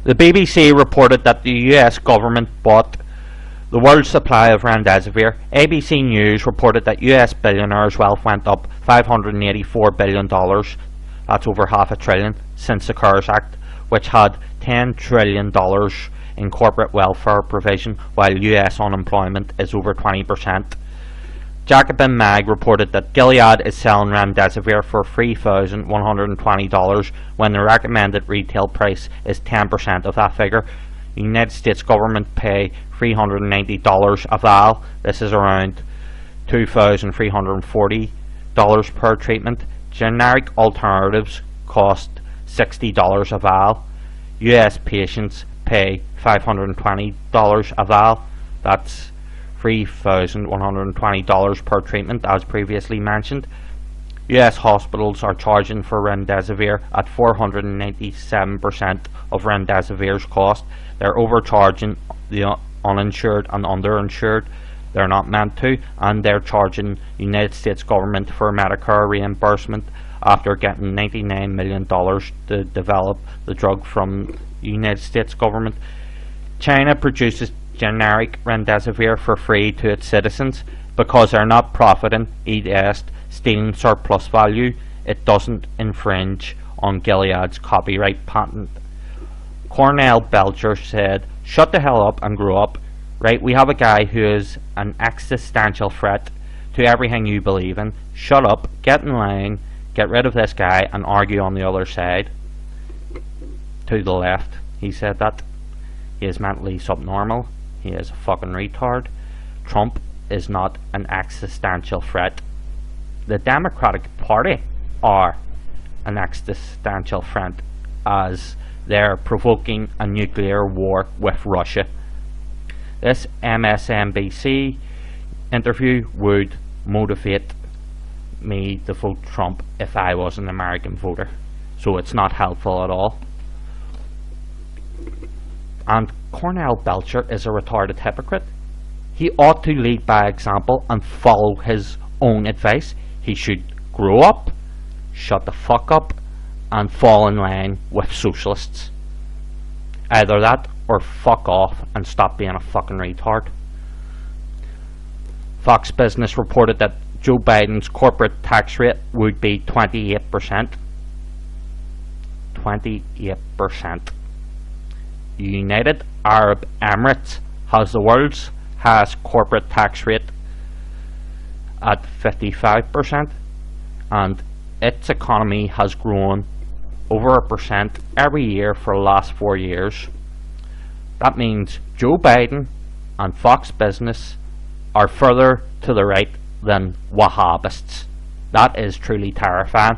The BBC reported that the US government bought the world's supply of remdesivir. ABC News reported that US billionaires' wealth went up $584 billion, that's over half a trillion, since the CARES Act, which had $10 trillion in corporate welfare provision, while US unemployment is over 20%. Jacobin Mag reported that Gilead is selling remdesivir for $3,120 when the recommended retail price is 10% of that figure. The United States government pay $390 a vial. This is around $2,340 per treatment. Generic alternatives cost $60 a vial. US patients pay $520 a vial. That's $3,120 per treatment, as previously mentioned. US hospitals are charging for remdesivir at 497% of remdesivir's cost. They're overcharging the uninsured and underinsured. They're not meant to, and they're charging the United States government for Medicare reimbursement after getting $99 million to develop the drug from the United States government. China produces generic remdesivir for free to its citizens because they're not profiting, stealing surplus value. It doesn't infringe on Gilead's copyright patent. Cornell Belcher said, "Shut the hell up and grow up." Right, we have a guy who is an existential threat to everything you believe in. Shut up, get in line, get rid of this guy and argue on the other side. To the left, he said that. He is mentally subnormal. He is a fucking retard. Trump is not an existential threat. The Democratic Party are an existential threat, as they're provoking a nuclear war with Russia. This MSNBC interview would motivate me to vote Trump if I was an American voter, so it's not helpful at all. And Cornell Belcher is a retarded hypocrite. He ought to lead by example and follow his own advice. He should grow up, shut the fuck up, and fall in line with socialists. Either that or fuck off and stop being a fucking retard. Fox Business reported that Joe Biden's corporate tax rate would be 28%. 28%. United Arab Emirates has the world's highest corporate tax rate at 55%, and its economy has grown over 1% every year for the last 4 years. That means Joe Biden and Fox Business are further to the right than Wahhabists. That is truly terrifying.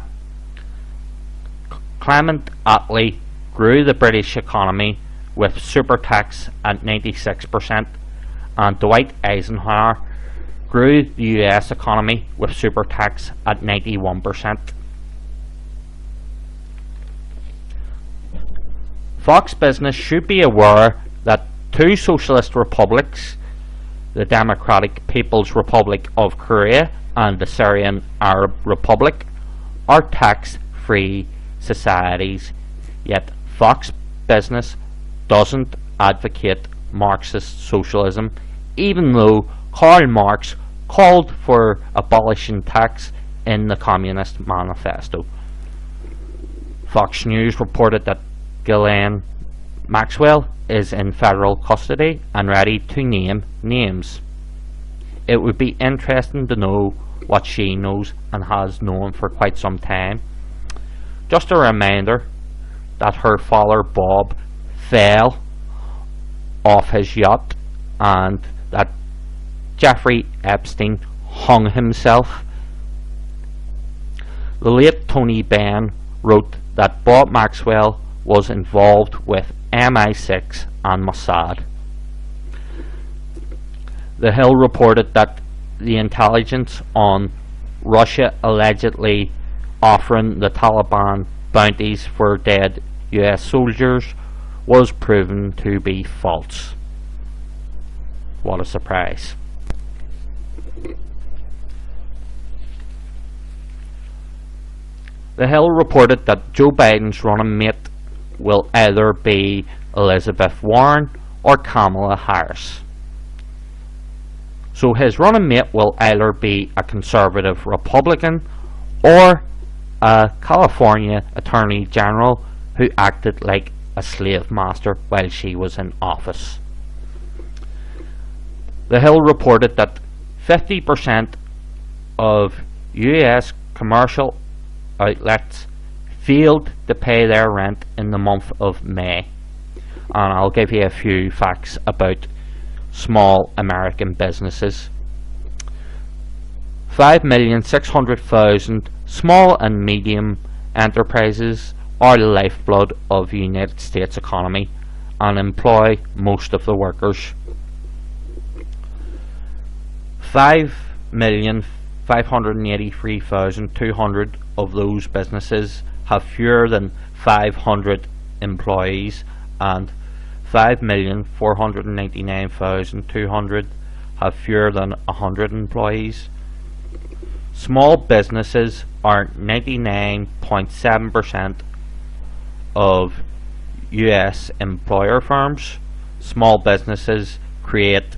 Clement Attlee grew the British economy with super tax at 96%, and Dwight Eisenhower grew the US economy with super tax at 91%. Fox Business should be aware that two socialist republics, the Democratic People's Republic of Korea and the Syrian Arab Republic, are tax-free societies, yet Fox Business doesn't advocate Marxist socialism, even though Karl Marx called for abolishing tax in the Communist Manifesto. Fox News reported that Ghislaine Maxwell is in federal custody and ready to name names. It would be interesting to know what she knows and has known for quite some time. Just a reminder that her father Bob fell off his yacht and that Jeffrey Epstein hung himself. The late Tony Benn wrote that Bob Maxwell was involved with MI6 and Mossad. The Hill reported that the intelligence on Russia allegedly offering the Taliban bounties for dead US soldiers was proven to be false. What a surprise. The Hill reported that Joe Biden's running mate will either be Elizabeth Warren or Kamala Harris. So his running mate will either be a conservative Republican or a California Attorney General who acted like a slave master while she was in office. The Hill reported that 50% of US commercial outlets failed to pay their rent in the month of May. And I'll give you a few facts about small American businesses. 5,600,000 small and medium enterprises are the lifeblood of the United States economy and employ most of the workers. 5,583,200 of those businesses have fewer than 500 employees, and 5,499,200 have fewer than 100 employees. Small businesses are 99.7% of US employer firms. Small businesses create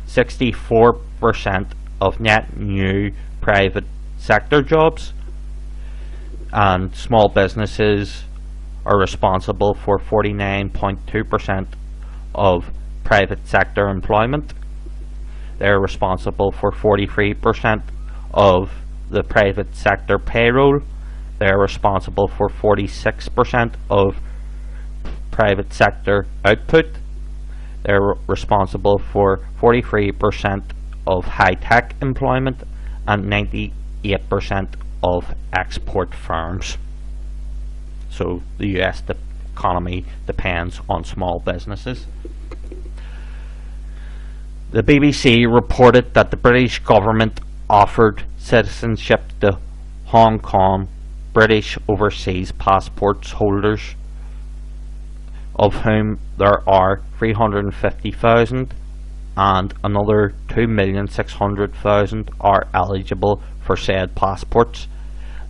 64% of net new private sector jobs, and small businesses are responsible for 49.2% of private sector employment. They're responsible for 43% of the private sector payroll. They're responsible for 46% of private sector output. They're responsible for 43% of high-tech employment and 98% of export firms. So the US economy depends on small businesses. The BBC reported that the British government offered citizenship to Hong Kong British overseas passports holders, of whom there are 350,000 and another 2,600,000 are eligible for said passports.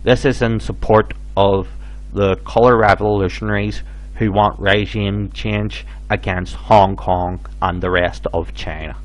This is in support of the colour revolutionaries who want regime change against Hong Kong and the rest of China.